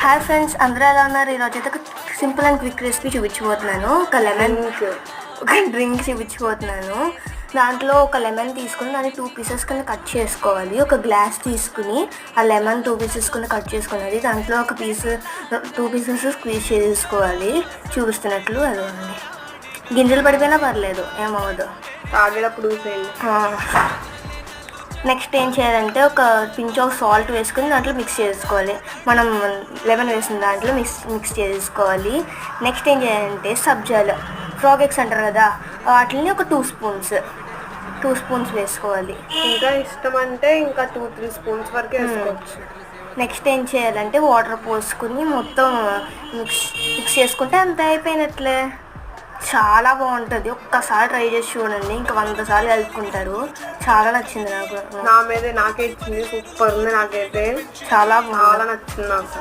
Hi friends, అందరూ ఎలా ఉన్నారు? ఈరోజు అయితే ఒక సింపుల్ అండ్ క్విక్ రెసిపీ చూపించబోతున్నాను. ఒక డ్రింక్ చూపించబోతున్నాను. దాంట్లో ఒక లెమన్ తీసుకుని దాన్ని 2 పీసెస్ కింద కట్ చేసుకోవాలి. ఒక గ్లాస్ తీసుకుని ఆ లెమన్ 2 పీసెస్ కింద కట్ చేసుకున్నది దాంట్లో ఒక 2 పీసెస్ స్క్వీజ్ చేసుకోవాలి. చూపిస్తున్నట్లు అదండి. గింజలు పడిపోయినా పర్లేదు, ఏమవ్వదు. తాగేటప్పుడు నెక్స్ట్ ఏం చేయాలంటే ఒక పించ్ ఆఫ్ సాల్ట్ వేసుకుని దాంట్లో మిక్స్ చేసుకోవాలి. మనం లెమన్ వేసిన దాంట్లో మిక్స్ చేసుకోవాలి. నెక్స్ట్ ఏం చేయాలంటే సబ్జాలు, ఫ్రాగ్ ఎగ్స్ అంటారు కదా, వాటిని ఒక 2 స్పూన్స్ వేసుకోవాలి. ఇంకా ఇష్టం అంటే ఇంకా 2-3 స్పూన్స్ వరకు వేసుకోవచ్చు. నెక్స్ట్ ఏం చేయాలంటే వాటర్ పోసుకుని మొత్తం మిక్స్ చేసుకుంటే అంత అయిపోయినట్లే. చాలా బాగుంటుంది, ఒక్కసారి ట్రై చేసి చూడండి. ఇంకా 100 సార్లు కలుపుకుంటారు. చాలా నచ్చింది నాకు. నాకే ఇచ్చింది, సూపర్ ఉంది. నాకైతే చాలా నచ్చింది నాకు.